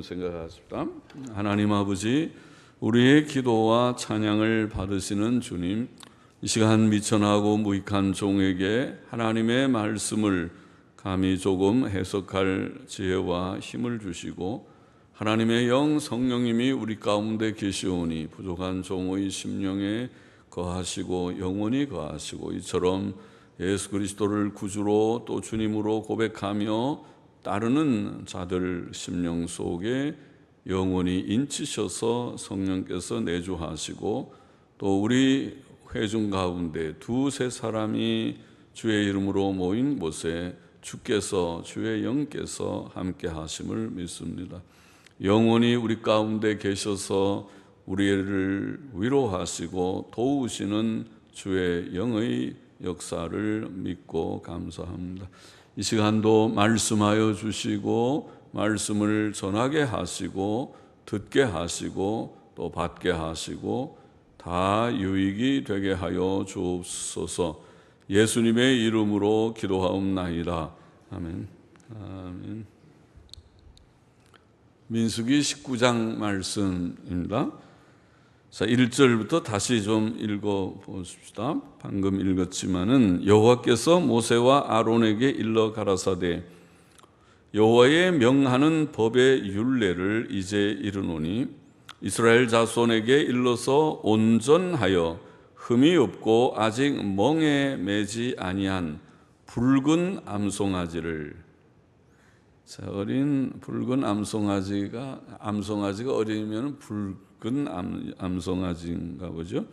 생각하십니다. 하나님 아버지, 우리의 기도와 찬양을 받으시는 주님, 이 시간 미천하고 무익한 종에게 하나님의 말씀을 감히 조금 해석할 지혜와 힘을 주시고, 하나님의 영 성령님이 우리 가운데 계시오니 부족한 종의 심령에 거하시고 영원히 거하시고, 이처럼 예수 그리스도를 구주로 또 주님으로 고백하며 따르는 자들 심령 속에 영원히 인치셔서 성령께서 내주하시고, 또 우리 회중 가운데 두세 사람이 주의 이름으로 모인 곳에 주께서, 주의 영께서 함께 하심을 믿습니다. 영원히 우리 가운데 계셔서 우리를 위로하시고 도우시는 주의 영의 역사를 믿고 감사합니다. 이 시간도 말씀하여 주시고 말씀을 전하게 하시고 듣게 하시고 또 받게 하시고 다 유익이 되게 하여 주옵소서. 예수님의 이름으로 기도하옵나이다. 아멘. 아멘. 민수기 19장 말씀입니다. 자, 1절부터 다시 좀 읽어보십시다. 방금 읽었지만은, 여호와께서 모세와 아론에게 일러 가라사대, 여호와의 명하는 법의 율례를 이제 이르노니 이스라엘 자손에게 일러서 온전하여 흠이 없고 아직 멍에 매지 아니한 붉은 암송아지를, 자, 어린 붉은 암송아지가 어리면 붉은 암송아지인가 보죠.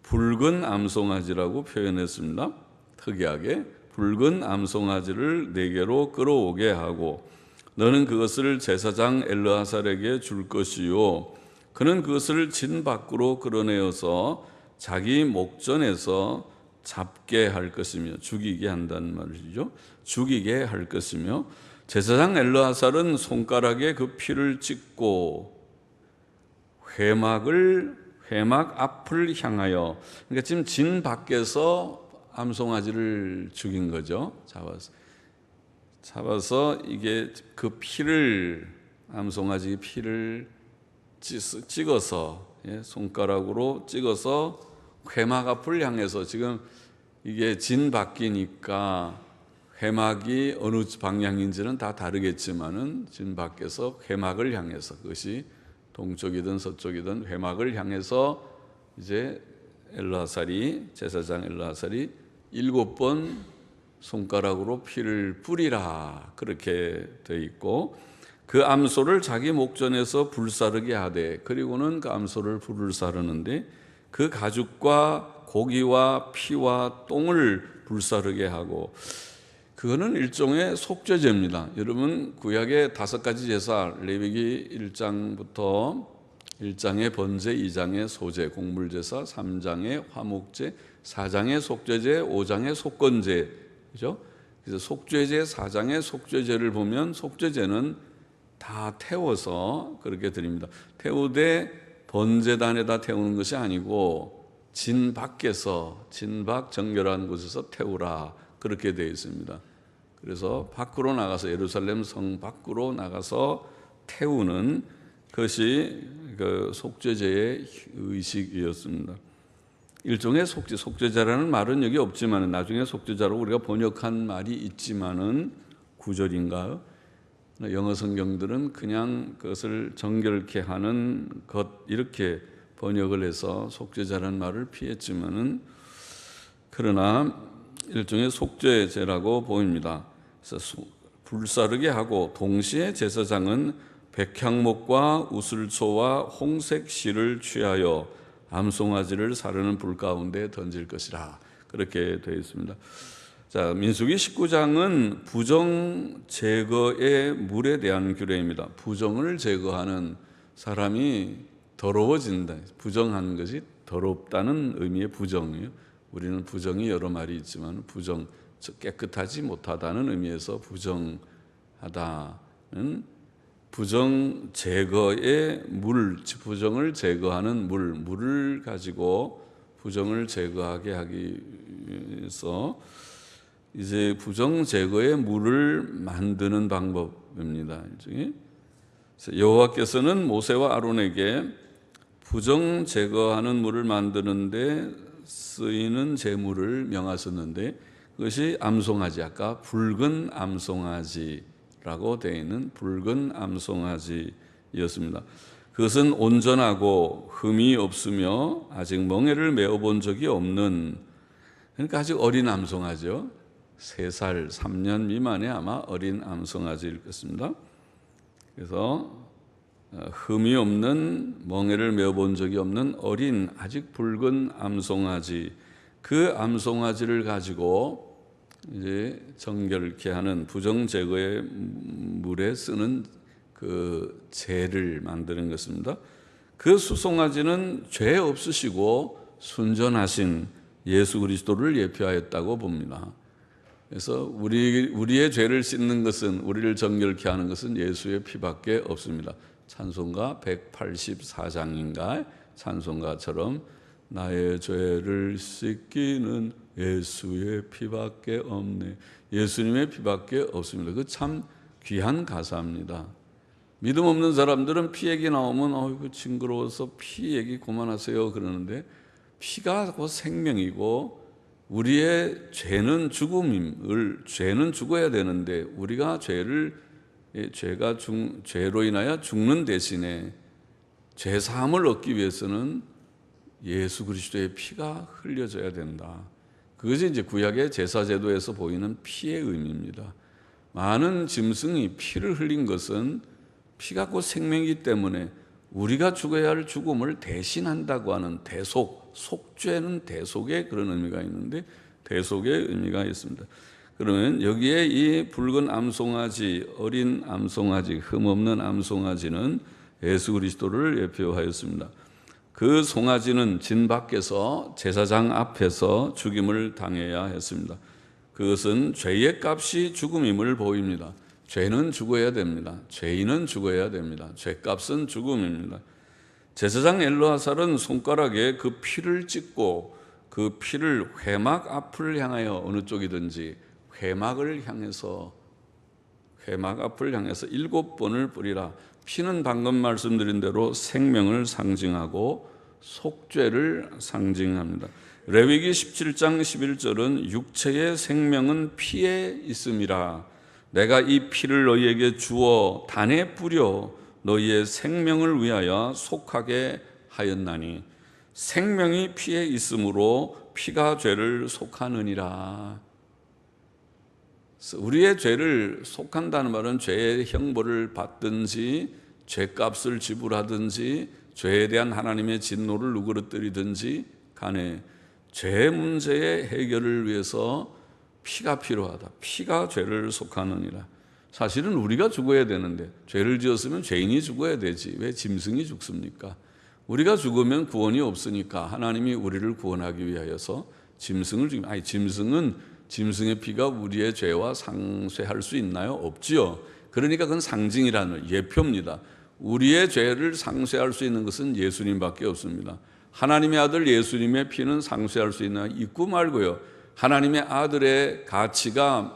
붉은 암송아지라고 표현했습니다. 특이하게 붉은 암송아지를 네게로 끌어오게 하고, 너는 그것을 제사장 엘르아살에게 줄 것이요, 그는 그것을 진 밖으로 끌어내어서 자기 목전에서 잡게 할 것이며, 죽이게 한다는 말이죠. 죽이게 할 것이며, 제사장 엘르아살은 손가락에 그 피를 찍고 회막 앞을 향하여, 그러니까 지금 진 밖에서 암송아지를 죽인 거죠. 잡아서 이게 그 피를, 암송아지 피를 찍어서, 손가락으로 찍어서 회막 앞을 향해서, 지금 이게 진 밖이니까 회막이 어느 방향인지는 다 다르겠지만은 진 밖에서 회막을 향해서, 그것이 동쪽이든 서쪽이든 회막을 향해서 이제 제사장 엘르아살이 7번 손가락으로 피를 뿌리라, 그렇게 되어 있고, 그 암소를 자기 목전에서 불사르게 하되, 그리고는 그 암소를 불을 사르는데 그 가죽과 고기와 피와 똥을 불사르게 하고, 그거는 일종의 속죄제입니다. 여러분, 구약의 5가지 제사, 레위기 1장부터 1장의 번제, 2장의 소제, 곡물제사, 3장의 화목제, 4장의 속죄제, 5장의 속건제, 그죠? 그래서 속죄제 4장의 속죄제를 보면, 속죄제는 다 태워서 그렇게 드립니다. 태우되 번제단에다 태우는 것이 아니고 진 밖에서, 진밖 정결한 곳에서 태우라, 그렇게 되어 있습니다. 그래서 밖으로 나가서, 예루살렘 성 밖으로 나가서 태우는 것이 그 속죄제의 의식이었습니다. 일종의 속죄자라는 말은 여기 없지만, 나중에 속죄자로 우리가 번역한 말이 있지만은, 구절인가요? 영어 성경들은 그냥 그것을 정결케 하는 것, 이렇게 번역을 해서 속죄자라는 말을 피했지만은, 그러나 일종의 속죄제라고 보입니다. 그래서 불사르게 하고, 동시에 제사장은 백향목과 우슬초와 홍색 실을 취하여 암송아지를 사르는 불 가운데 던질 것이라, 그렇게 되어 있습니다. 자, 민수기 19장은 부정 제거의 물에 대한 규례입니다. 부정을 제거하는 사람이 더러워진다, 부정하는 것이 더럽다는 의미의 부정이에요. 우리는 부정이 여러 말이 있지만, 부정, 깨끗하지 못하다는 의미에서 부정하다는, 부정 제거의 물, 부정을 제거하는 물을 가지고 부정을 제거하게 하기 위해서 이제 부정 제거의 물을 만드는 방법입니다. 일종의 여호와께서는 모세와 아론에게 부정 제거하는 물을 만드는데 쓰이는 제물을 명하셨는데 그것이 암송아지, 아까 붉은 암송아지라고 되어 있는 붉은 암송아지였습니다. 그것은 온전하고 흠이 없으며 아직 멍에를 메어본 적이 없는, 그러니까 아직 어린 암송아지죠. 3살, 3년 미만의 아마 어린 암송아지일 것입니다. 그래서 흠이 없는, 멍에를 메어본 적이 없는 어린 아직 붉은 암송아지, 그 암송아지를 가지고 이제 정결케 하는 부정 제거의 물에 쓰는 그 재를 만드는 것입니다. 그 수송아지는 죄 없으시고 순전하신 예수 그리스도를 예표하였다고 봅니다. 그래서 우리의 죄를 씻는 것은, 우리를 정결케 하는 것은 예수의 피밖에 없습니다. 찬송가 184장인가 찬송가처럼 나의 죄를 씻기는 예수의 피밖에 없네. 예수님의 피밖에 없습니다. 그 참 귀한 가사입니다. 믿음 없는 사람들은 피 얘기 나오면 어이구 징그러워서 피 얘기 그만하세요 그러는데, 피가 곧 생명이고 우리의 죄는 죄는 죽어야 되는데 우리가 죄로 인하여 죽는 대신에 죄 사함을 얻기 위해서는 예수 그리스도의 피가 흘려져야 된다. 그것이 이제 구약의 제사제도에서 보이는 피의 의미입니다. 많은 짐승이 피를 흘린 것은 피가 곧 생명이기 때문에 우리가 죽어야 할 죽음을 대신한다고 하는 속죄는 대속의 그런 의미가 있는데, 대속의 의미가 있습니다. 그러면 여기에 이 붉은 암송아지, 어린 암송아지, 흠없는 암송아지는 예수 그리스도를 예표하였습니다. 그 송아지는 진 밖에서 제사장 앞에서 죽임을 당해야 했습니다. 그것은 죄의 값이 죽음임을 보입니다. 죄는 죽어야 됩니다. 죄인은 죽어야 됩니다. 죄값은 죽음입니다. 제사장 엘르아살은 손가락에 그 피를 찍고 그 피를 회막 앞을 향하여, 어느 쪽이든지 회막 앞을 향해서 7번을 뿌리라. 피는 방금 말씀드린 대로 생명을 상징하고 속죄를 상징합니다. 레위기 17장 11절은 육체의 생명은 피에 있음이라. 내가 이 피를 너희에게 주어 단에 뿌려 너희의 생명을 위하여 속하게 하였나니, 생명이 피에 있으므로 피가 죄를 속하느니라. 우리의 죄를 속한다는 말은 죄의 형벌을 받든지 죄값을 지불하든지 죄에 대한 하나님의 진노를 누그러뜨리든지 간에 죄 문제의 해결을 위해서 피가 필요하다. 피가 죄를 속하느니라. 사실은 우리가 죽어야 되는데, 죄를 지었으면 죄인이 죽어야 되지 왜 짐승이 죽습니까? 우리가 죽으면 구원이 없으니까 하나님이 우리를 구원하기 위하여서 짐승을 죽입니다. 아니, 짐승의 피가 우리의 죄와 상쇄할 수 있나요? 없지요. 그러니까 그건 상징이라는 예표입니다. 우리의 죄를 상쇄할 수 있는 것은 예수님밖에 없습니다. 하나님의 아들 예수님의 피는 상쇄할 수 있나? 있고 말고요. 하나님의 아들의 가치가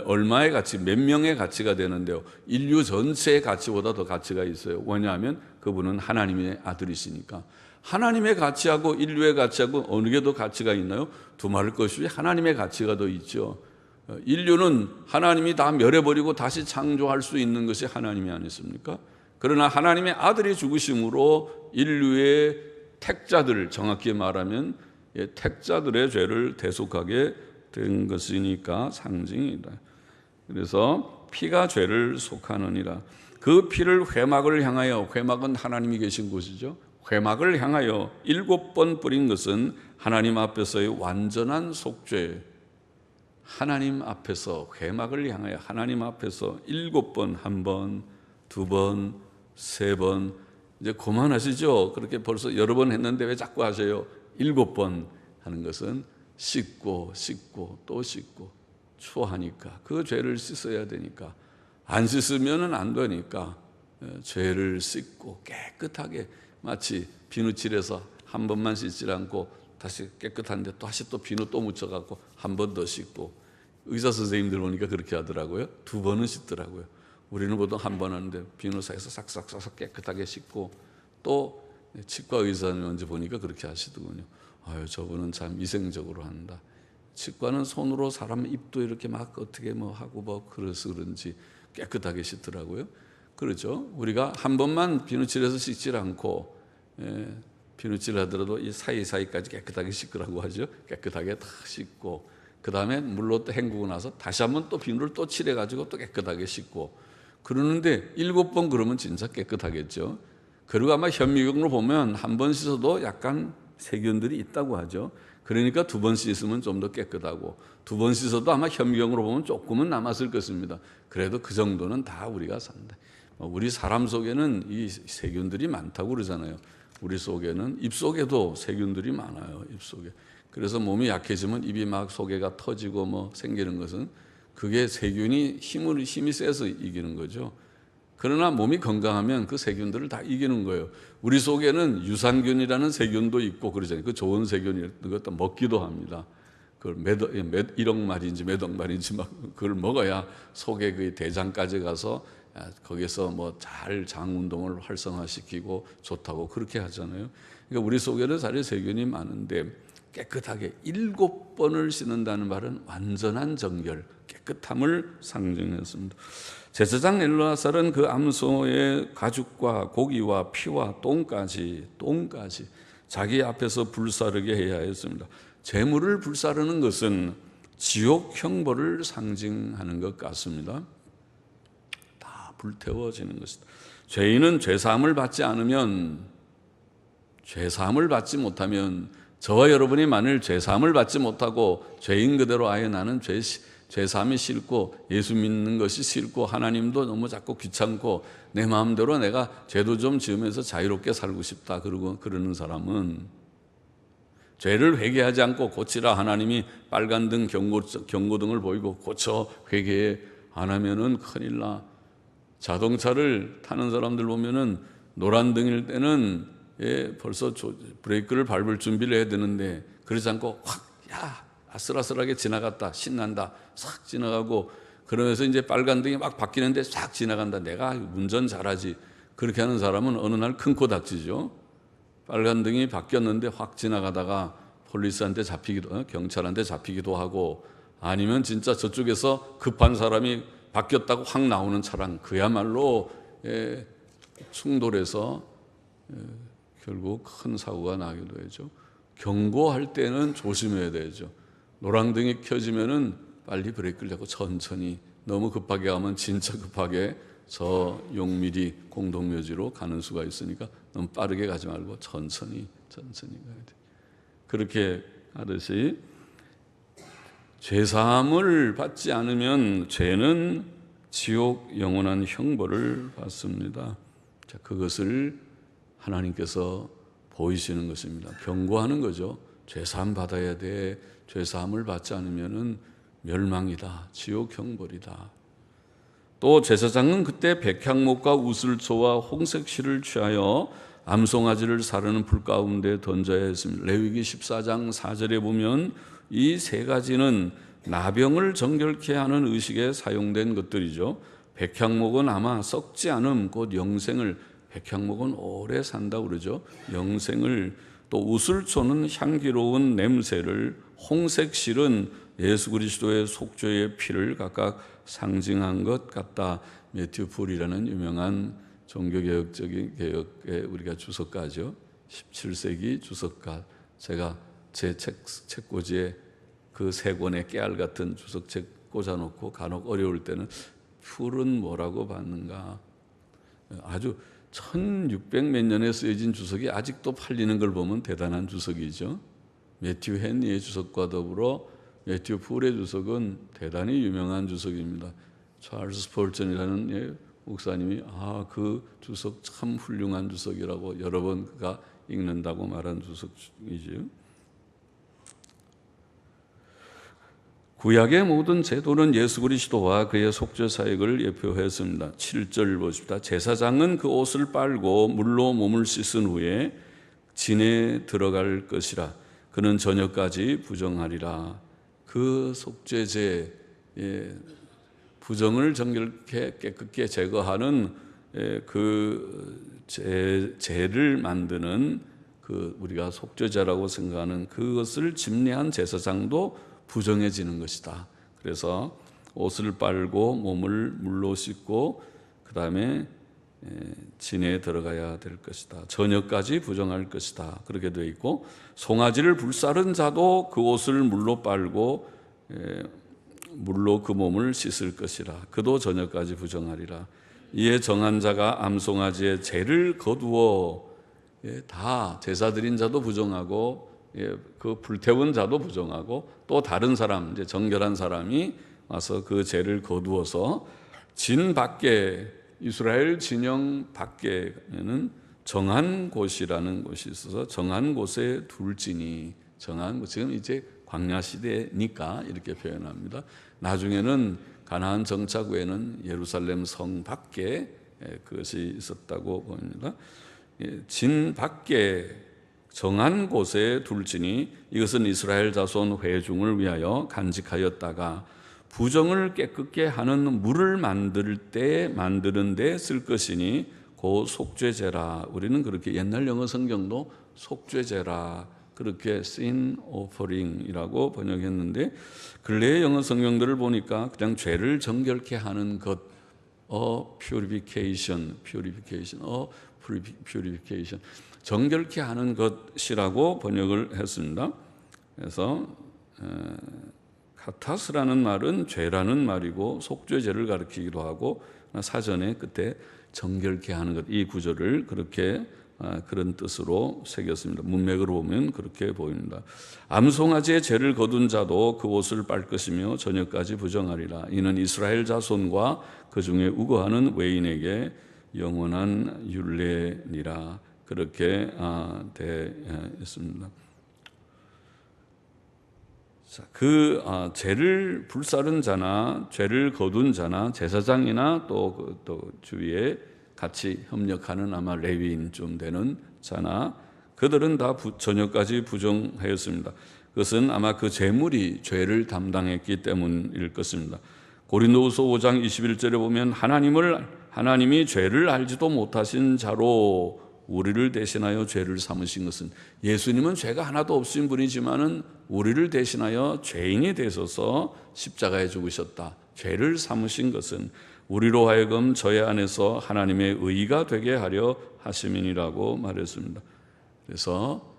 얼마의 가치, 몇 명의 가치가 되는데요. 인류 전체의 가치보다 더 가치가 있어요. 왜냐하면 그분은 하나님의 아들이시니까. 하나님의 가치하고 인류의 가치하고 어느 게 더 가치가 있나요? 두말할 것이 하나님의 가치가 더 있죠. 인류는 하나님이 다 멸해버리고 다시 창조할 수 있는 것이 하나님이 아니십니까? 그러나 하나님의 아들이 죽으심으로 인류의 택자들, 정확히 말하면 택자들의 죄를 대속하게 된 것이니까 상징이다. 그래서 피가 죄를 속하느니라. 그 피를 회막을 향하여, 회막은 하나님이 계신 곳이죠. 회막을 향하여 7번 뿌린 것은 하나님 앞에서의 완전한 속죄. 하나님 앞에서, 회막을 향하여 하나님 앞에서 7번, 1번, 2번, 3번. 이제 그만하시죠. 그렇게 벌써 여러 번 했는데 왜 자꾸 하세요? 7번 하는 것은 씻고 또 씻고, 추하니까 그 죄를 씻어야 되니까, 안 씻으면 안 되니까 죄를 씻고 깨끗하게, 마치 비누칠해서 한 번만 씻지 않고 다시 깨끗한데 다시 또 비누 또 묻혀갖고 한 번 더 씻고, 의사 선생님들 보니까 그렇게 하더라고요. 2번은 씻더라고요. 우리는 보통 한 번 하는데 비누사에서 싹싹싹 깨끗하게 씻고, 또 치과 의사는 언제 보니까 그렇게 하시더군요. 아유, 저분은 참 위생적으로 한다. 치과는 손으로 사람 입도 이렇게 막 어떻게 뭐 하고 뭐 그래서 그런지 깨끗하게 씻더라고요. 그렇죠. 우리가 한 번만 비누칠해서 씻질 않고, 비누칠 하더라도 이 사이사이까지 깨끗하게 씻으라고 하죠. 깨끗하게 다 씻고, 그 다음에 물로 또 헹구고 나서 다시 한번 또 비누를 또 칠해가지고 또 깨끗하게 씻고, 그러는데 7번 그러면 진짜 깨끗하겠죠. 그리고 아마 현미경으로 보면 한 번 씻어도 약간 세균들이 있다고 하죠. 그러니까 2번 씻으면 좀 더 깨끗하고, 2번 씻어도 아마 현미경으로 보면 조금은 남았을 것입니다. 그래도 그 정도는 다 우리가 산다. 우리 사람 속에는 이 세균들이 많다고 그러잖아요. 우리 속에는, 입 속에도 세균들이 많아요. 입 속에. 그래서 몸이 약해지면 입이 막 소개가 터지고 뭐 생기는 것은, 그게 세균이 힘이 세서 이기는 거죠. 그러나 몸이 건강하면 그 세균들을 다 이기는 거예요. 우리 속에는 유산균이라는 세균도 있고 그러잖아요. 그 좋은 세균이 그것도 먹기도 합니다. 그걸 1억 마리인지 몇 억 마리인지 막 그걸 먹어야 속에 그 대장까지 가서 거기서 뭐 잘 장 운동을 활성화시키고 좋다고 그렇게 하잖아요. 그러니까 우리 속에는 사실 세균이 많은데, 깨끗하게 7번을 씻는다는 말은 완전한 정결, 깨끗함을 상징했습니다. 제사장 엘르아살은 그 암소의 가죽과 고기와 피와 똥까지 자기 앞에서 불사르게 해야 했습니다. 재물을 불사르는 것은 지옥 형벌을 상징하는 것 같습니다. 다 불태워지는 것이다. 죄인은 죄사함을 받지 못하면, 저와 여러분이 만일 죄사함을 받지 못하고 죄인 그대로 아예 나는 죄사함이 싫고 예수 믿는 것이 싫고 하나님도 너무 자꾸 귀찮고 내 마음대로 내가 죄도 좀 지으면서 자유롭게 살고 싶다 그러는 사람은, 죄를 회개하지 않고 고치라 하나님이 빨간 등 경고등을 보이고 고쳐 회개 안 하면은 큰일 나. 자동차를 타는 사람들 보면은 노란 등일 때는 벌써 브레이크를 밟을 준비를 해야 되는데, 그러지 않고 아슬아슬하게 지나갔다, 신난다, 싹 지나가고, 그러면서 이제 빨간 등이 막 바뀌는데 싹 지나간다. 내가 운전 잘하지. 그렇게 하는 사람은 어느 날 큰 코 닥치죠. 빨간 등이 바뀌었는데 확 지나가다가 폴리스한테 경찰한테 잡히기도 하고, 아니면 진짜 저쪽에서 급한 사람이 바뀌었다고 확 나오는 차량, 그야말로 충돌해서 결국 큰 사고가 나기도 하죠. 경고할 때는 조심해야 되죠. 노란등이 켜지면은 빨리 브레이크를 잡고 천천히, 너무 급하게 가면 진짜 급하게 저 용미리 공동묘지로 가는 수가 있으니까 너무 빠르게 가지 말고 천천히 가야 돼. 그렇게 하듯이 죄사함을 받지 않으면 죄는 지옥 영원한 형벌을 받습니다. 자, 그것을 하나님께서 보이시는 것입니다. 경고하는 거죠. 죄사함 받아야 돼. 죄사함을 받지 않으면은 멸망이다. 지옥 형벌이다. 또 제사장은 그때 백향목과 우슬초와 홍색실을 취하여 암송아지를 사르는 불 가운데 던져야 했습니다. 레위기 14장 4절에 보면 이 세 가지는 나병을 정결케 하는 의식에 사용된 것들이죠. 백향목은 아마 썩지 않음, 곧 영생을, 백향목은 오래 산다고 그러죠. 영생을, 또 우슬초는 향기로운 냄새를, 홍색실은 예수 그리스도의 속죄의 피를 각각 상징한 것 같다. 매튜 풀이라는 유명한 종교개혁적인 개혁의 우리가 주석가죠. 17세기 주석가. 제가 제 책꽂이에 그 세 권의 깨알 같은 주석책 꽂아놓고 간혹 어려울 때는 풀은 뭐라고 봤는가. 아주 1600몇 년에 쓰여진 주석이 아직도 팔리는 걸 보면 대단한 주석이죠. 매튜 헨리의 주석과 더불어 매튜 풀의 주석은 대단히 유명한 주석입니다. 찰스 스폴전이라는 목사님이 그 주석 참 훌륭한 주석이라고 여러 번 그가 읽는다고 말한 주석이죠. 구약의 모든 제도는 예수 그리스도와 그의 속죄 사역을 예표했습니다. 7절 보십시다. 제사장은 그 옷을 빨고 물로 몸을 씻은 후에 진에 들어갈 것이라. 그는 저녁까지 부정하리라. 그 속죄제 부정을 정결케 깨끗게 제거하는 그 제를 만드는 그 우리가 속죄제라고 생각하는 그것을 집례한 제사장도 부정해지는 것이다. 그래서 옷을 빨고 몸을 물로 씻고 그 다음에 진에 들어가야 될 것이다. 저녁까지 부정할 것이다. 그렇게 되어 있고, 송아지를 불사른 자도 그 옷을 물로 빨고 물로 그 몸을 씻을 것이라. 그도 저녁까지 부정하리라. 이에 정한 자가 암송아지의 죄를 거두어, 다 제사 드린 자도 부정하고 그 불태운 자도 부정하고 또 다른 사람, 이제 정결한 사람이 와서 그 죄를 거두어서 진 밖에, 이스라엘 진영 밖에는 정한 곳이라는 곳이 있어서 정한 곳에 둘지니, 정한 곳, 지금 이제 광야 시대니까 이렇게 표현합니다. 나중에는 가나안 정착 후에는 예루살렘 성 밖에 그것이 있었다고 봅니다. 진 밖에 정한 곳에 둘지니 이것은 이스라엘 자손 회중을 위하여 간직하였다가 부정을 깨끗게 하는 물을 만드는 데 쓸 것이니 그 속죄제라. 우리는 그렇게 옛날 영어 성경도 속죄제라 그렇게 sin offering이라고 번역했는데, 근래의 영어 성경들을 보니까 그냥 죄를 정결케 하는 것, purification, 정결케 하는 것이라고 번역을 했습니다. 그래서 카타스라는 말은 죄라는 말이고 속죄제를 가리키기도 하고, 사전에 그때 정결케 하는 것, 이 구절을 그렇게 그런 뜻으로 새겼습니다. 문맥으로 보면 그렇게 보입니다. 암송아지의 죄를 거둔 자도 그 옷을 빨 것이며 저녁까지 부정하리라. 이는 이스라엘 자손과 그 중에 우거하는 외인에게 영원한 율례니라. 그렇게 되어 있습니다. 그 죄를 불사른 자나 죄를 거둔 자나 제사장이나 또 주위에 같이 협력하는 아마 레위인쯤 되는 자나 그들은 다 저녁까지 부정하였습니다. 그것은 아마 그 제물이 죄를 담당했기 때문일 것입니다. 고린도후서 5장 21절에 보면 하나님이 죄를 알지도 못하신 자로 우리를 대신하여 죄를 삼으신 것은, 예수님은 죄가 하나도 없으신 분이지만은 우리를 대신하여 죄인이 되셔서 십자가에 죽으셨다. 죄를 삼으신 것은 우리로 하여금 저의 안에서 하나님의 의가 되게 하려 하심이니라고 말했습니다. 그래서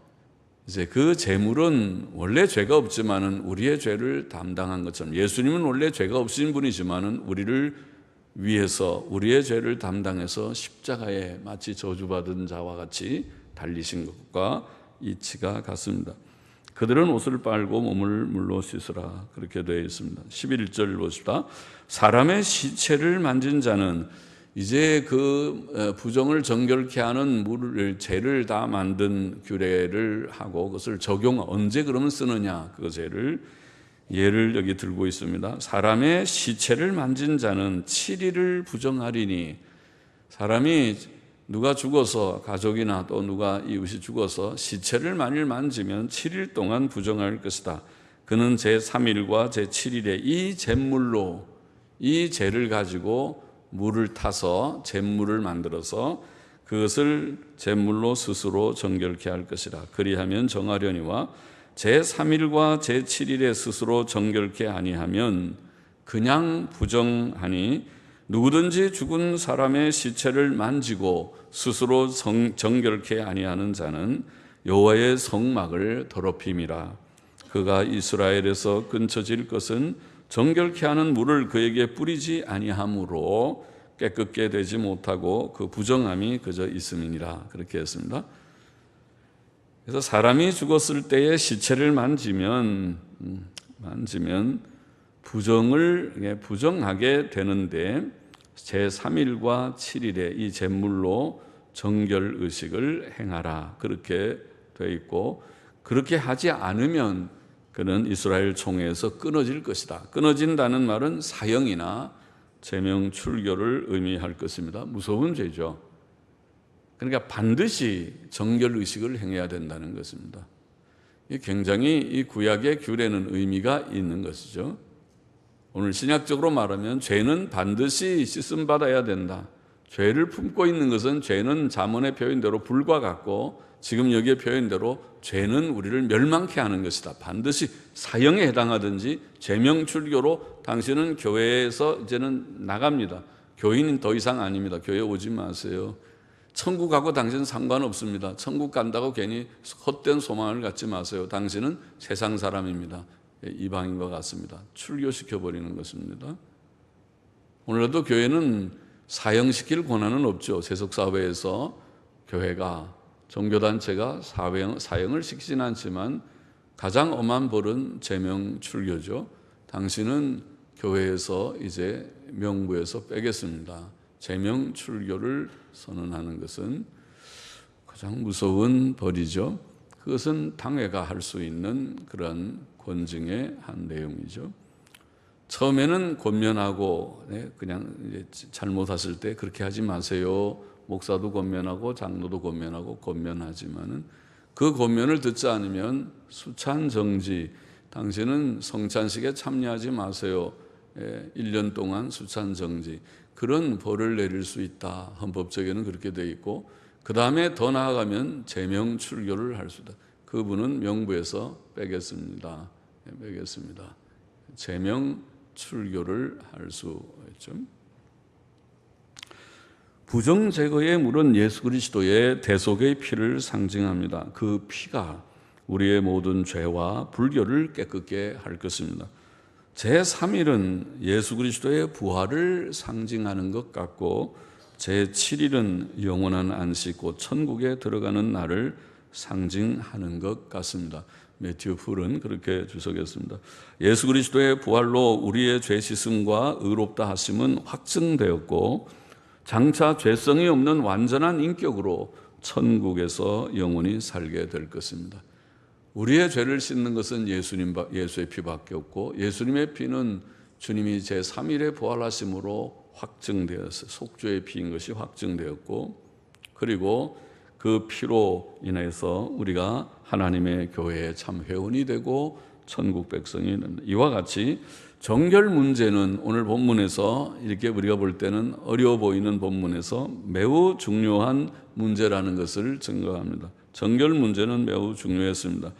이제 그 제물은 원래 죄가 없지만은 우리의 죄를 담당한 것처럼, 예수님은 원래 죄가 없으신 분이지만은 우리를 위해서 우리의 죄를 담당해서 십자가에 마치 저주받은 자와 같이 달리신 것과 이치가 같습니다. 그들은 옷을 빨고 몸을 물로 씻으라. 그렇게 되어 있습니다. 11절 보십시다. 사람의 시체를 만진 자는, 이제 그 부정을 정결케 하는 물을, 죄를 다 만든 규례를 하고 그것을 언제 그러면 쓰느냐, 그 죄를 예를 여기 들고 있습니다. 사람의 시체를 만진 자는 7일을 부정하리니, 사람이 누가 죽어서, 가족이나 또 누가 이웃이 죽어서 시체를 만일 만지면 7일 동안 부정할 것이다. 그는 제3일과 제7일에 이 잿물로, 이 죄를 가지고 물을 타서 잿물을 만들어서 그것을 잿물로 스스로 정결케 할 것이라. 그리하면 정하려니와 제3일과 제7일에 스스로 정결케 아니하면 그냥 부정하니, 누구든지 죽은 사람의 시체를 만지고 스스로 정결케 아니하는 자는 여호와의 성막을 더럽힘이라. 그가 이스라엘에서 끊쳐질 것은 정결케 하는 물을 그에게 뿌리지 아니하므로 깨끗게 되지 못하고 그 부정함이 그저 있음이니라. 그렇게 했습니다. 그래서 사람이 죽었을 때에 시체를 만지면 부정하게 되는데, 제3일과 7일에 이 잿물로 정결 의식을 행하라. 그렇게 되어 있고, 그렇게 하지 않으면 그는 이스라엘 총회에서 끊어질 것이다. 끊어진다는 말은 사형이나 제명 출교를 의미할 것입니다. 무서운 죄죠. 그러니까 반드시 정결 의식을 행해야 된다는 것입니다. 굉장히 이 구약의 규례는 의미가 있는 것이죠. 오늘 신약적으로 말하면 죄는 반드시 씻음 받아야 된다. 죄를 품고 있는 것은 죄는 잠언의 표현대로 불과 같고 지금 여기의 표현대로 죄는 우리를 멸망케 하는 것이다. 반드시 사형에 해당하든지 제명출교로 당신은 교회에서 이제는 나갑니다. 교인은 더 이상 아닙니다. 교회 오지 마세요. 천국하고 당신은 상관없습니다. 천국 간다고 괜히 헛된 소망을 갖지 마세요. 당신은 세상 사람입니다. 이방인과 같습니다. 출교시켜버리는 것입니다. 오늘날도 교회는 사형시킬 권한은 없죠. 세속사회에서 교회가, 종교단체가 사형을 시키진 않지만 가장 엄한 벌은 제명출교죠. 당신은 교회에서 이제 명부에서 빼겠습니다. 제명출교를 선언하는 것은 가장 무서운 벌이죠. 그것은 당회가 할 수 있는 그런 권징의 한 내용이죠. 처음에는 권면하고 그냥 이제 잘못하실 때 그렇게 하지 마세요. 목사도 권면하고 장로도 권면하고 권면하지만은 그 권면을 듣지 않으면 수찬 정지, 당신은 성찬식에 참여하지 마세요. 1년 동안 수찬 정지, 그런 벌을 내릴 수 있다. 헌법적에는 그렇게 되어 있고, 그 다음에 더 나아가면 제명 출교를 할 수 있다. 그분은 명부에서 빼겠습니다. 빼겠습니다. 제명 출교를 할 수 있죠. 부정 제거의 물은 예수 그리스도의 대속의 피를 상징합니다. 그 피가 우리의 모든 죄와 불결을 깨끗게 할 것입니다. 제3일은 예수 그리스도의 부활을 상징하는 것 같고, 제7일은 영원한 안식, 곧 천국에 들어가는 날을 상징하는 것 같습니다. 매튜 풀은 그렇게 주석했습니다. 예수 그리스도의 부활로 우리의 죄 씻음과 의롭다 하심은 확증되었고, 장차 죄성이 없는 완전한 인격으로 천국에서 영원히 살게 될 것입니다. 우리의 죄를 씻는 것은 예수의 피밖에 없고, 예수님의 피는 주님이 제3일에 부활하심으로 확증되었어요. 속죄의 피인 것이 확증되었고, 그리고 그 피로 인해서 우리가 하나님의 교회에 참 회원이 되고 천국 백성이 됩니다. 이와 같이 정결 문제는 오늘 본문에서 이렇게 우리가 볼 때는 어려워 보이는 본문에서 매우 중요한 문제라는 것을 증거합니다. 정결 문제는 매우 중요했습니다.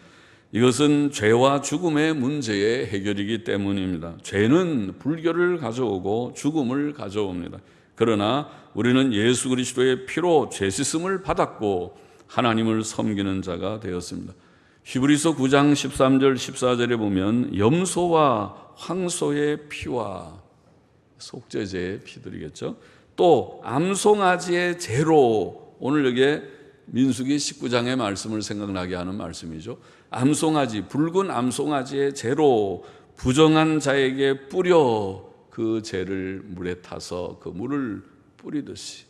이것은 죄와 죽음의 문제의 해결이기 때문입니다. 죄는 불결을 가져오고 죽음을 가져옵니다. 그러나 우리는 예수 그리스도의 피로 죄 씻음을 받았고 하나님을 섬기는 자가 되었습니다. 히브리서 9장 13절 14절에 보면 염소와 황소의 피와 속죄제의 피들이겠죠. 또 암송아지의 제로, 오늘 여기에 민수기 19장의 말씀을 생각나게 하는 말씀이죠. 암송아지, 붉은 암송아지의 제로 부정한 자에게 뿌려 그 죄를 물에 타서 그 물을 뿌리듯이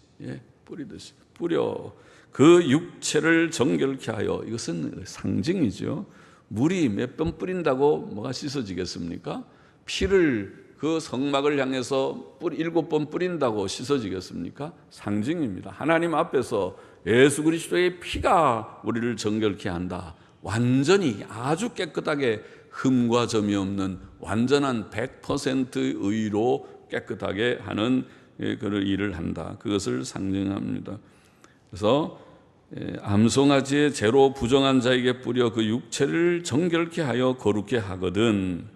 뿌려 그 육체를 정결케 하여, 이것은 상징이죠. 물이 몇 번 뿌린다고 뭐가 씻어지겠습니까? 피를 그 성막을 향해서 7번 뿌린다고 씻어지겠습니까? 상징입니다. 하나님 앞에서 예수 그리스도의 피가 우리를 정결케 한다. 완전히 아주 깨끗하게 흠과 점이 없는 완전한 100% 의로 깨끗하게 하는 그런 일을 한다. 그것을 상징합니다. 그래서 암송아지의 제로 부정한 자에게 뿌려 그 육체를 정결케 하여 거룩케 하거든,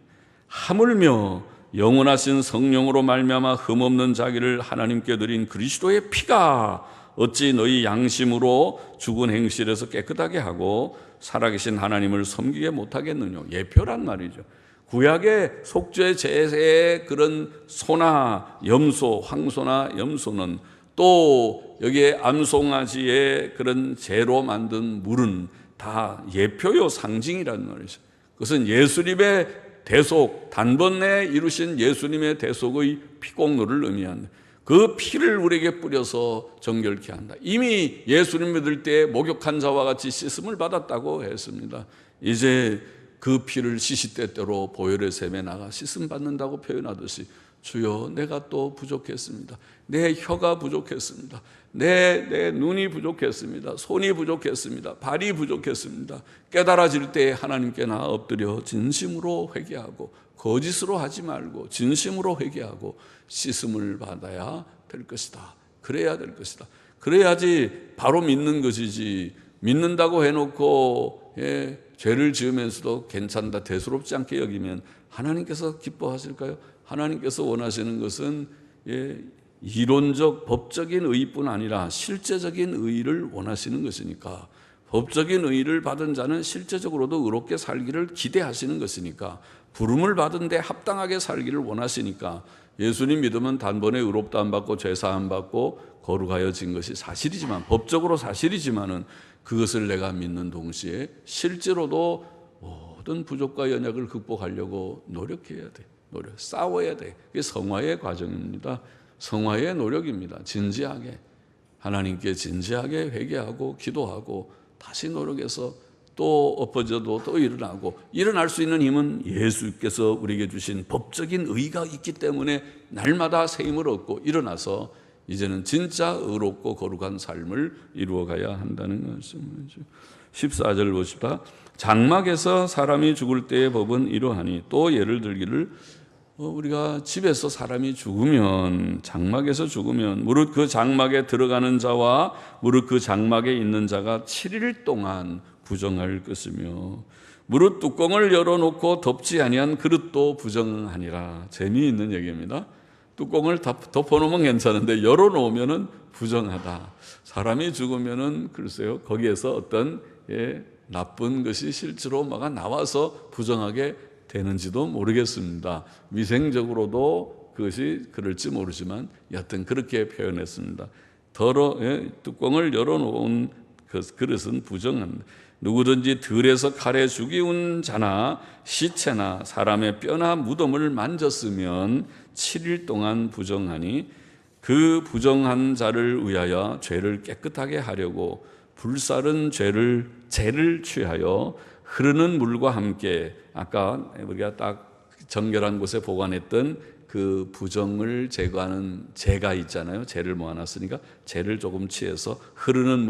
하물며 영원하신 성령으로 말미암아 흠없는 자기를 하나님께 드린 그리스도의 피가 어찌 너희 양심으로 죽은 행실에서 깨끗하게 하고 살아계신 하나님을 섬기게 못하겠느냐. 예표란 말이죠. 구약의 속죄 제사의 그런 소나 염소, 황소나 염소는, 또 여기에 암송아지의 그런 재로 만든 물은 다 예표요 상징이라는 말이죠. 그것은 예수님의 대속, 단번에 이루신 예수님의 대속의 피공로를 의미한다. 그 피를 우리에게 뿌려서 정결케 한다. 이미 예수님 믿을 때 목욕한 자와 같이 씻음을 받았다고 했습니다. 이제 그 피를 시시때때로 보혈의 샘에 나가 씻음 받는다고 표현하듯이 주여 내가 또 부족했습니다. 내 혀가 부족했습니다. 내 눈이 부족했습니다. 손이 부족했습니다. 발이 부족했습니다. 깨달아질 때 하나님께 나 엎드려 진심으로 회개하고 거짓으로 하지 말고 진심으로 회개하고 씻음을 받아야 될 것이다. 그래야 될 것이다. 그래야지 바로 믿는 것이지, 믿는다고 해놓고 죄를 지으면서도 괜찮다, 대수롭지 않게 여기면 하나님께서 기뻐하실까요? 하나님께서 원하시는 것은 이론적 법적인 의뿐 아니라 실제적인 의를 원하시는 것이니까, 법적인 의를 받은 자는 실제적으로도 의롭게 살기를 기대하시는 것이니까, 부름을 받은 데 합당하게 살기를 원하시니까, 예수님 믿으면 단번에 의롭다 안 받고 죄사함 받고 거룩하여진 것이 사실이지만, 법적으로 사실이지만은 그것을 내가 믿는 동시에 실제로도 모든 부족과 연약을 극복하려고 노력해야 돼. 싸워야 돼. 그게 성화의 과정입니다. 성화의 노력입니다. 진지하게 하나님께 진지하게 회개하고 기도하고 다시 노력해서 또 엎어져도 또 일어나고, 일어날 수 있는 힘은 예수께서 우리에게 주신 법적인 의가 있기 때문에 날마다 새 힘을 얻고 일어나서 이제는 진짜 의롭고 거룩한 삶을 이루어가야 한다는 말씀이죠. 14절 보십시다. 장막에서 사람이 죽을 때의 법은 이러하니, 또 예를 들기를 우리가 집에서 사람이 죽으면, 장막에서 죽으면 무릇 그 장막에 들어가는 자와 무릇 그 장막에 있는 자가 7일 동안 부정할 것이며, 무릇 뚜껑을 열어놓고 덮지 아니한 그릇도 부정하니라. 재미있는 얘기입니다. 뚜껑을 덮어놓으면 괜찮은데 열어놓으면 부정하다. 사람이 죽으면은 글쎄요, 거기에서 어떤 나쁜 것이 실제로 뭐가 나와서 부정하게 되는지도 모르겠습니다. 위생적으로도 그것이 그럴지 모르지만 여하튼 그렇게 표현했습니다. 뚜껑을 열어놓은 그릇은 부정합니다. 누구든지 들에서 칼에 죽이운 자나 시체나 사람의 뼈나 무덤을 만졌으면 7일 동안 부정하니, 그 부정한 자를 위하여 죄를 깨끗하게 하려고 불사른 죄를 취하여 흐르는 물과 함께, 아까 우리가 딱 정결한 곳에 보관했던 그 부정을 제거하는 재가 있잖아요. 재를 모아놨으니까 재를 조금 취해서 흐르는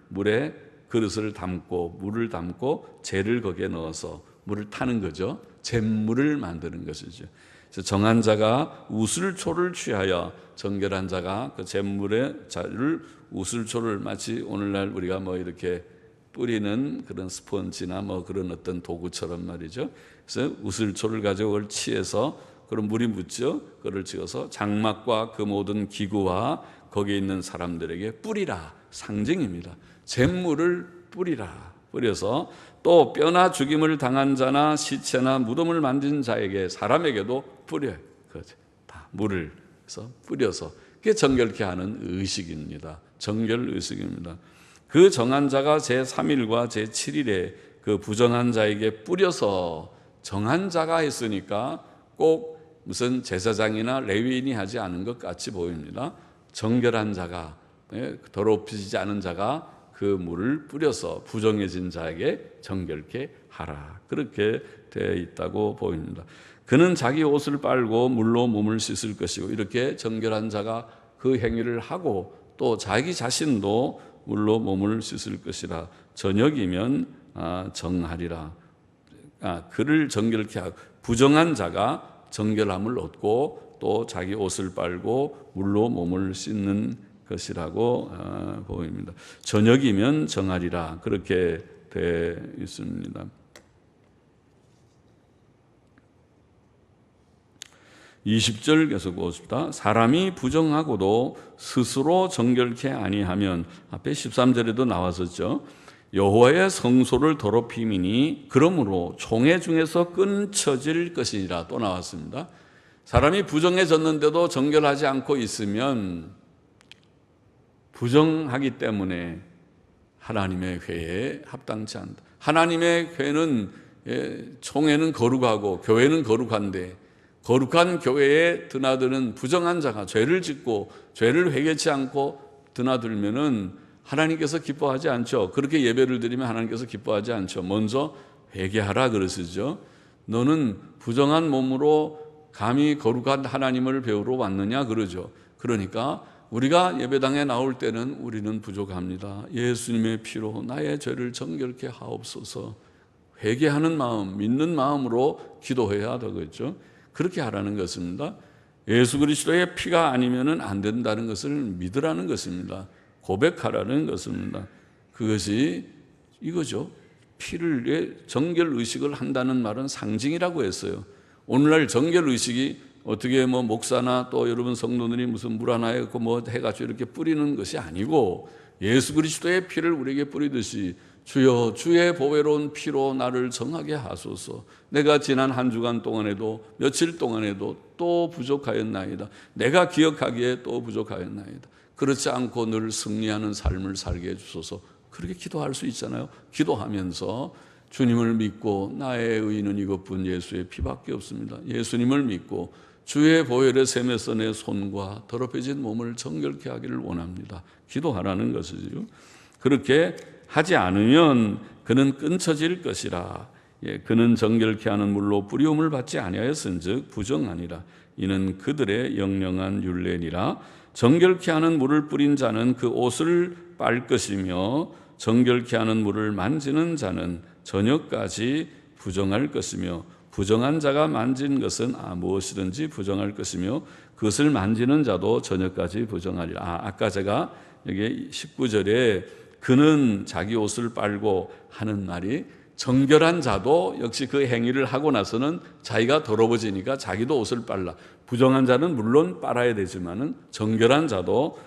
물에 그릇을 담고 물을 담고 재를 거기에 넣어서 물을 타는 거죠. 잿물을 만드는 것이죠. 그래서 정한 자가 우슬초를 취하여, 정결한 자가 그 잿물에 자를 우슬초를, 마치 오늘날 우리가 뭐 이렇게 뿌리는 그런 스펀지나 뭐 그런 어떤 도구처럼 말이죠. 그래서 우슬초를 가지고 그걸 취해서 그런 물이 묻죠. 그걸 지어서 장막과 그 모든 기구와 거기에 있는 사람들에게 뿌리라. 상징입니다. 잿물을 뿌려서 또 뼈나 죽임을 당한 자나 시체나 무덤을 만진 자에게, 사람에게도 뿌려요. 다 물을 뿌려서, 그게 정결케 하는 의식입니다. 정결 의식입니다. 그 정한 자가 제3일과 제7일에 그 부정한 자에게 뿌려서, 정한 자가 했으니까 꼭 무슨 제사장이나 레위인이 하지 않은 것 같이 보입니다. 정결한 자가, 더럽히지 않은 자가 그 물을 뿌려서 부정해진 자에게 정결케 하라. 그렇게 되어 있다고 보입니다. 그는 자기 옷을 빨고 물로 몸을 씻을 것이고, 이렇게 정결한 자가 그 행위를 하고 또 자기 자신도 물로 몸을 씻을 것이라. 저녁이면 정하리라. 그를 정결케 하고, 부정한 자가 정결함을 얻고 또 자기 옷을 빨고 물로 몸을 씻는 것이라고 보입니다. 저녁이면 정하리라. 그렇게 되어 있습니다. 20절 계속 보십시다. 사람이 부정하고도 스스로 정결케 아니하면, 앞에 13절에도 나왔었죠. 여호와의 성소를 더럽힘이니 그러므로 총회 중에서 끊쳐질 것이니라. 또 나왔습니다. 사람이 부정해졌는데도 정결하지 않고 있으면 부정하기 때문에 하나님의 회에 합당치 않다. 하나님의 회는, 총회는 거룩하고 교회는 거룩한데, 거룩한 교회에 드나드는 부정한 자가 죄를 짓고 죄를 회개치 않고 드나들면은 하나님께서 기뻐하지 않죠. 그렇게 예배를 드리면 하나님께서 기뻐하지 않죠. 먼저 회개하라 그러시죠. 너는 부정한 몸으로 감히 거룩한 하나님을 배우러 왔느냐 그러죠. 그러니까 우리가 예배당에 나올 때는 우리는 부족합니다. 예수님의 피로 나의 죄를 정결케 하옵소서. 회개하는 마음, 믿는 마음으로 기도해야 되겠죠. 그렇게 하라는 것입니다. 예수 그리스도의 피가 아니면은 안 된다는 것을 믿으라는 것입니다. 고백하라는 것입니다. 그것이 이거죠. 피를 정결 의식을 한다는 말은 상징이라고 했어요. 오늘날 정결 의식이 어떻게 목사나 또 여러분 성도들이 무슨 물 하나에 해가지고 이렇게 뿌리는 것이 아니고 예수 그리스도의 피를 우리에게 뿌리듯이 주여 주의 보배로운 피로 나를 정하게 하소서. 내가 지난 한 주간 동안에도 며칠 동안에도 또 부족하였나이다. 내가 기억하기에 또 부족하였나이다. 그렇지 않고 늘 승리하는 삶을 살게 해주소서. 그렇게 기도할 수 있잖아요. 기도하면서 주님을 믿고 나의 의는 이것뿐 예수의 피밖에 없습니다. 예수님을 믿고 주의 보혈의 샘에서 내 손과 더럽혀진 몸을 정결케 하기를 원합니다. 기도하라는 것이죠. 그렇게 하지 않으면 그는 끊쳐질 것이라. 그는 정결케 하는 물로 뿌리움을 받지 아니하였은즉 부정하니라. 이는 그들의 영영한 율례니라. 정결케 하는 물을 뿌린 자는 그 옷을 빨 것이며 정결케 하는 물을 만지는 자는 저녁까지 부정할 것이며 부정한 자가 만진 것은 무엇이든지 부정할 것이며 그것을 만지는 자도 저녁까지 부정하리라. 아까 제가 여기 19절에 그는 자기 옷을 빨고 하는 말이 정결한 자도 역시 그 행위를 하고 나서는 자기가 더러워지니까 자기도 옷을 빨라. 부정한 자는 물론 빨아야 되지만은 정결한 자도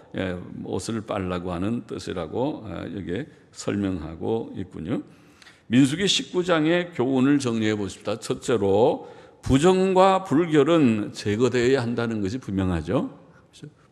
옷을 빨라고 하는 뜻이라고 여기에 설명하고 있군요. 민수기 19장의 교훈을 정리해 보십시다. 첫째로 부정과 불결은 제거되어야 한다는 것이 분명하죠.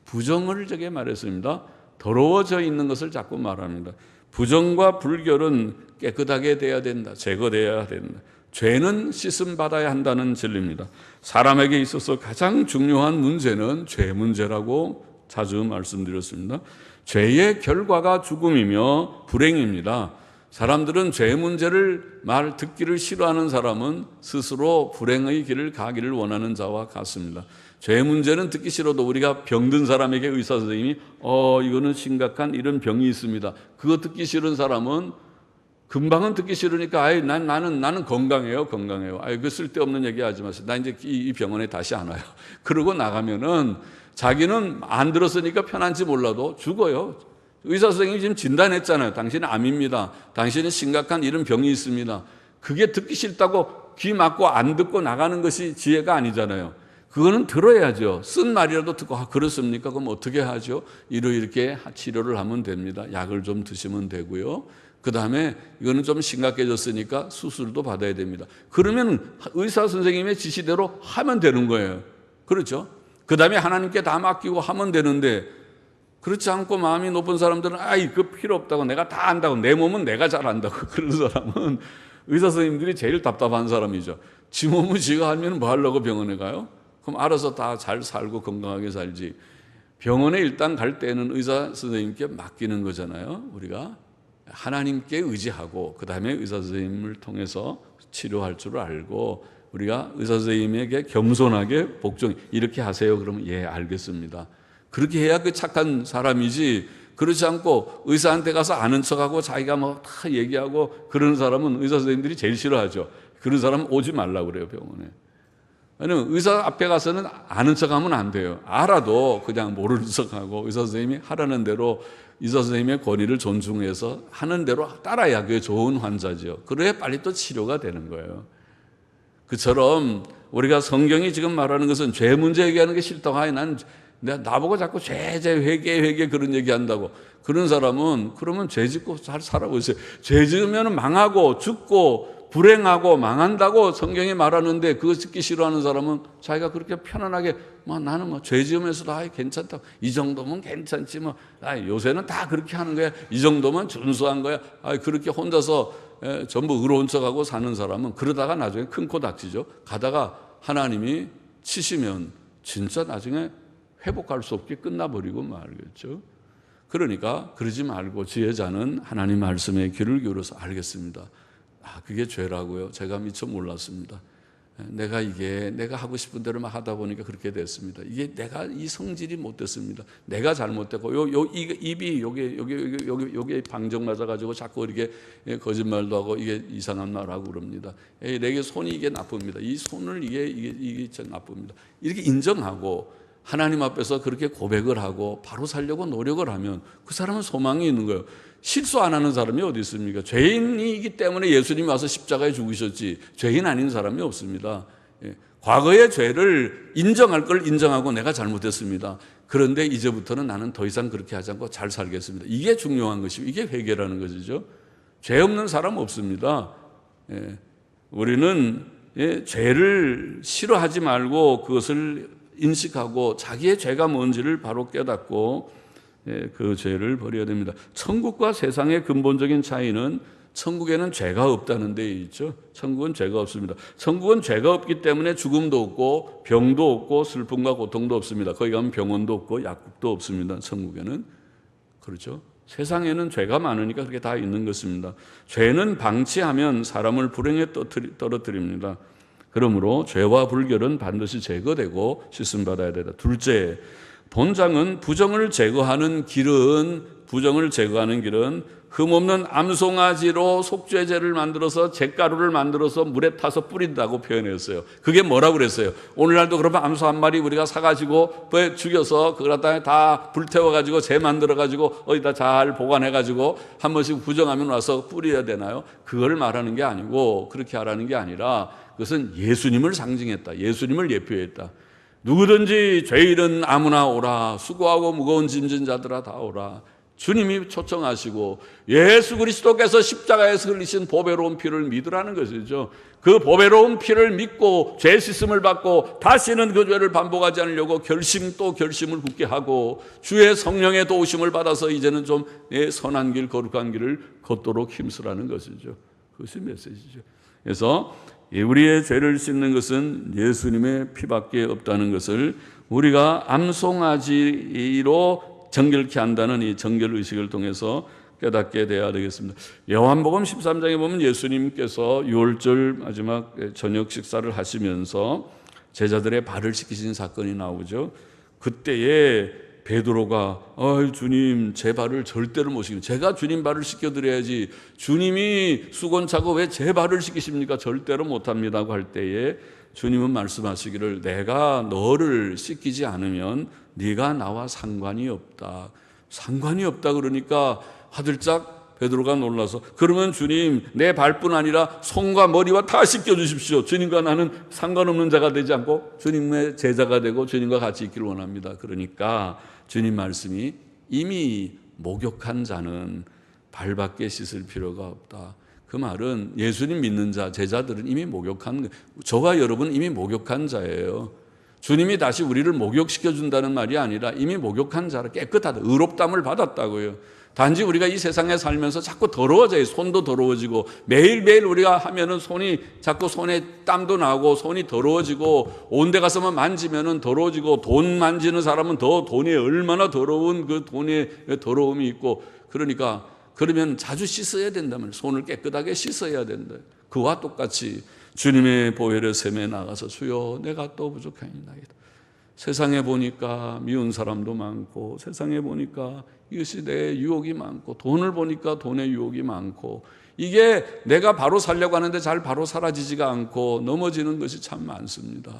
부정을 저게 말했습니다. 더러워져 있는 것을 자꾸 말합니다. 부정과 불결은 깨끗하게 돼야 된다. 제거돼야 된다. 죄는 씻음 받아야 한다는 진리입니다. 사람에게 있어서 가장 중요한 문제는 죄 문제라고 자주 말씀드렸습니다. 죄의 결과가 죽음이며 불행입니다. 사람들은 죄 문제를 듣기를 싫어하는 사람은 스스로 불행의 길을 가기를 원하는 자와 같습니다. 죄 문제는 듣기 싫어도 우리가 병든 사람에게 의사 선생님이 이거는 심각한 이런 병이 있습니다. 그거 듣기 싫은 사람은 금방은 듣기 싫으니까 나는 건강해요. 그 쓸데없는 얘기 하지 마세요. 나 이제 이 병원에 다시 안 와요. 그러고 나가면은 자기는 안 들었으니까 편한지 몰라도 죽어요. 의사 선생님이 지금 진단했잖아요. 당신은 암입니다. 당신은 심각한 이런 병이 있습니다. 그게 듣기 싫다고 귀 막고 안 듣고 나가는 것이 지혜가 아니잖아요. 그거는 들어야죠. 쓴 말이라도 듣고 그렇습니까? 그럼 어떻게 하죠? 이렇게 치료를 하면 됩니다. 약을 좀 드시면 되고요. 그 다음에 이거는 좀 심각해졌으니까 수술도 받아야 됩니다. 그러면 의사 선생님의 지시대로 하면 되는 거예요. 그렇죠? 그 다음에 하나님께 다 맡기고 하면 되는데 그렇지 않고 마음이 높은 사람들은 그 필요 없다고 내가 다 안다고 내 몸은 내가 잘 안다고 그런 사람은 의사 선생님들이 제일 답답한 사람이죠. 지 몸은 지가 알면 뭐 하려고 병원에 가요? 그럼 알아서 다 잘 살고 건강하게 살지. 병원에 일단 갈 때는 의사 선생님께 맡기는 거잖아요. 우리가 하나님께 의지하고 그 다음에 의사 선생님을 통해서 치료할 줄 알고 우리가 의사 선생님에게 겸손하게 복종 이렇게 하세요. 그러면 알겠습니다. 그렇게 해야 그 착한 사람이지. 그렇지 않고 의사한테 가서 아는 척하고 자기가 다 얘기하고 그런 사람은 의사 선생님들이 제일 싫어하죠. 그런 사람은 오지 말라고 그래요, 병원에. 왜냐면 의사 앞에 가서는 아는 척하면 안 돼요. 알아도 그냥 모르는 척하고 의사 선생님이 하라는 대로 의사 선생님의 권위를 존중해서 하는 대로 따라야 그게 좋은 환자죠. 그래야 빨리 또 치료가 되는 거예요. 그처럼 우리가 성경이 지금 말하는 것은 죄 문제 얘기하는 게 싫다고 나보고 자꾸 회개 그런 얘기한다고. 그런 사람은 그러면 죄 짓고 잘 살아보세요. 죄 지으면 망하고 죽고 불행하고 망한다고 성경이 말하는데 그거 듣기 싫어하는 사람은 자기가 그렇게 편안하게 나는 죄 지으면서도 괜찮다. 이 정도면 괜찮지 요새는 다 그렇게 하는 거야. 이 정도면 준수한 거야. 그렇게 혼자서 전부 의로운 척하고 사는 사람은 그러다가 나중에 큰 코 닥치죠. 가다가 하나님이 치시면 진짜 나중에 회복할 수 없게 끝나버리고 말겠죠. 그러니까 그러지 말고 지혜자는 하나님 말씀에 귀를 기울여서 알겠습니다. 그게 죄라고요? 제가 미처 몰랐습니다. 내가 하고 싶은 대로 막 하다 보니까 그렇게 됐습니다. 이게 내가 이 성질이 못 됐습니다. 내가 잘못됐고 입이 여기 방정 맞아가지고 자꾸 이렇게 거짓말도 하고 이게 이상한 말하고 그럽니다. 내게 손이 이게 나쁩니다. 이 손을 이게 참 나쁩니다. 이렇게 인정하고 하나님 앞에서 그렇게 고백을 하고 바로 살려고 노력을 하면 그 사람은 소망이 있는 거예요. 실수 안 하는 사람이 어디 있습니까? 죄인이기 때문에 예수님이 와서 십자가에 죽으셨지 죄인 아닌 사람이 없습니다. 과거의 죄를 인정할 걸 인정하고 내가 잘못했습니다. 그런데 이제부터는 나는 더 이상 그렇게 하지 않고 잘 살겠습니다. 이게 중요한 것이고 이게 회개라는 것이죠. 죄 없는 사람 없습니다. 우리는 죄를 싫어하지 말고 그것을 인식하고 자기의 죄가 뭔지를 바로 깨닫고 그 죄를 버려야 됩니다. 천국과 세상의 근본적인 차이는 천국에는 죄가 없다는 데 있죠. 천국은 죄가 없습니다. 천국은 죄가 없기 때문에 죽음도 없고 병도 없고 슬픔과 고통도 없습니다. 거기 가면 병원도 없고 약국도 없습니다. 천국에는. 그렇죠. 세상에는 죄가 많으니까 그게 다 있는 것입니다. 죄는 방치하면 사람을 불행에 떨어뜨립니다. 그러므로 죄와 불결은 반드시 제거되고 씻음받아야 된다. 둘째, 본장은 부정을 제거하는 길은 흠없는 암송아지로 속죄제를 만들어서 잿가루를 만들어서 물에 타서 뿌린다고 표현했어요. 그게 뭐라고 그랬어요? 오늘날도 그러면 암소 한 마리 우리가 사가지고 죽여서 그걸 다 불태워가지고 재 만들어가지고 어디다 잘 보관해가지고 한 번씩 부정하면 와서 뿌려야 되나요? 그걸 말하는 게 아니고 그렇게 하라는 게 아니라 그것은 예수님을 상징했다. 예수님을 예표했다. 누구든지 죄인은 아무나 오라. 수고하고 무거운 짐진 자들아 다 오라. 주님이 초청하시고 예수 그리스도께서 십자가에서 흘리신 보배로운 피를 믿으라는 것이죠. 그 보배로운 피를 믿고 죄 씻음을 받고 다시는 그 죄를 반복하지 않으려고 결심을 굳게 하고 주의 성령의 도우심을 받아서 이제는 좀 선한 길 거룩한 길을 걷도록 힘쓰라는 것이죠. 그것이 메시지죠. 그래서 우리의 죄를 씻는 것은 예수님의 피밖에 없다는 것을 우리가 암송아지로 정결케 한다는 이 정결의식을 통해서 깨닫게 되어야 되겠습니다. 요한복음 13장에 보면 예수님께서 유월절 마지막 저녁 식사를 하시면서 제자들의 발을 씻기신 사건이 나오죠. 그때에 베드로가 주님 제 발을 절대로 못 씻깁니다. 제가 주님 발을 씻겨드려야지 주님이 수건 차고 왜 제 발을 씻기십니까? 절대로 못합니다 하고 할 때에 주님은 말씀하시기를 내가 너를 씻기지 않으면 네가 나와 상관이 없다. 상관이 없다 그러니까 화들짝 베드로가 놀라서 그러면 주님 내 발뿐 아니라 손과 머리와 다 씻겨주십시오. 주님과 나는 상관없는 자가 되지 않고 주님의 제자가 되고 주님과 같이 있기를 원합니다. 그러니까 주님 말씀이 이미 목욕한 자는 발밖에 씻을 필요가 없다. 그 말은 예수님 믿는 자, 제자들은 이미 목욕한, 저와 여러분은 이미 목욕한 자예요. 주님이 다시 우리를 목욕시켜준다는 말이 아니라 이미 목욕한 자라 깨끗하다, 의롭담을 받았다고요. 단지 우리가 이 세상에 살면서 자꾸 더러워져요. 손도 더러워지고 매일매일 우리가 하면은 자꾸 손에 땀도 나고 손이 더러워지고 온 데 가서만 만지면은 더러워지고 돈 만지는 사람은 더 돈이 얼마나 더러운 그 돈의 더러움이 있고 그러니까 그러면 자주 씻어야 된다면 손을 깨끗하게 씻어야 된다. 그와 똑같이 주님의 보혈의 샘에 나가서 주여 내가 또 부족하니이다. 세상에 보니까 미운 사람도 많고 세상에 보니까 이것이 내 유혹이 많고 돈을 보니까 돈의 유혹이 많고 이게 내가 바로 살려고 하는데 잘 바로 사라지지가 않고 넘어지는 것이 참 많습니다.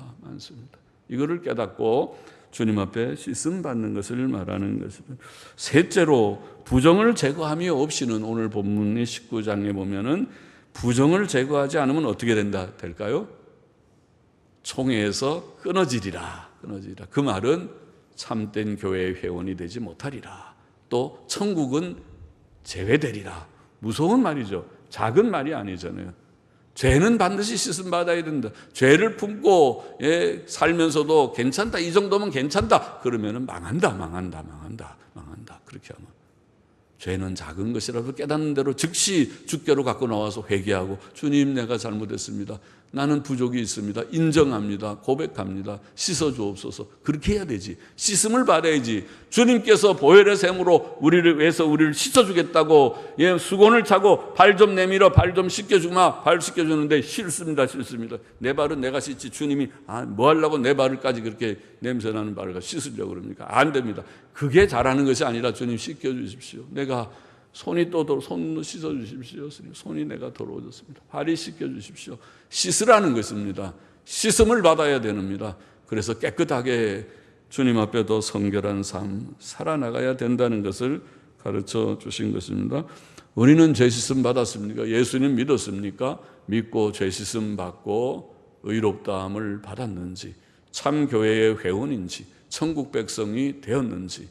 이거를 깨닫고 주님 앞에 씻음 받는 것을 말하는 것입니다. 셋째로 부정을 제거함이 없이는 오늘 본문의 19장에 보면은 부정을 제거하지 않으면 어떻게 될까요? 총회에서 끊어지리라. 그 말은 참된 교회의 회원이 되지 못하리라. 또 천국은 제외되리라. 무서운 말이죠. 작은 말이 아니잖아요. 죄는 반드시 씻음 받아야 된다. 죄를 품고 살면서도 괜찮다. 이 정도면 괜찮다. 그러면은 망한다. 그렇게 하면 죄는 작은 것이라도 깨닫는 대로 즉시 주께로 갖고 나와서 회개하고 주님 내가 잘못했습니다. 나는 부족이 있습니다. 인정합니다. 고백합니다. 씻어주옵소서. 그렇게 해야 되지. 씻음을 받아야지. 주님께서 보혈의 샘으로 우리를 위해서 우리를 씻어주겠다고 수건을 차고 발 좀 내밀어, 발 좀 씻겨주마, 발 씻겨주는데 싫습니다. 내 발은 내가 씻지. 주님이 뭐 하려고 내 발을까지 그렇게 냄새나는 발을 씻으려고 그럽니까? 안 됩니다. 그게 잘하는 것이 아니라 주님 씻겨주십시오. 내가 손이 또 손 씻어주십시오. 손이 내가 더러워졌습니다. 발이 씻겨주십시오. 씻으라는 것입니다. 씻음을 받아야 됩니다. 그래서 깨끗하게 주님 앞에 더 성결한 삶 살아나가야 된다는 것을 가르쳐 주신 것입니다. 우리는 죄 씻음 받았습니까? 예수님 믿었습니까? 믿고 죄 씻음 받고 의롭다함을 받았는지, 참 교회의 회원인지, 천국 백성이 되었는지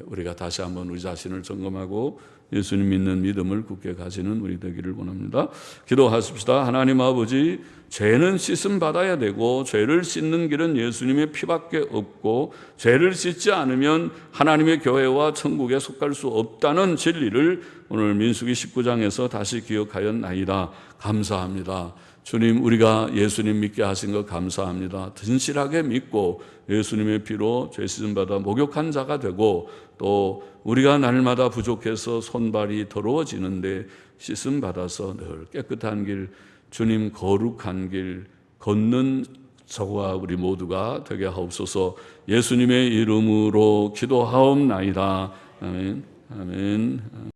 우리가 다시 한번 우리 자신을 점검하고 예수님 믿는 믿음을 굳게 가지는 우리 되기를 원합니다. 기도하십시다. 하나님 아버지, 죄는 씻음 받아야 되고 죄를 씻는 길은 예수님의 피밖에 없고 죄를 씻지 않으면 하나님의 교회와 천국에 속할 수 없다는 진리를 오늘 민수기 19장에서 다시 기억하였나이다. 감사합니다. 주님, 우리가 예수님 믿게 하신 것 감사합니다. 진실하게 믿고 예수님의 피로 죄 씻음 받아 목욕한 자가 되고 또 우리가 날마다 부족해서 손발이 더러워지는데 씻음 받아서 늘 깨끗한 길, 주님 거룩한 길 걷는 저와 우리 모두가 되게 하옵소서. 예수님의 이름으로 기도하옵나이다. 아멘. 아멘.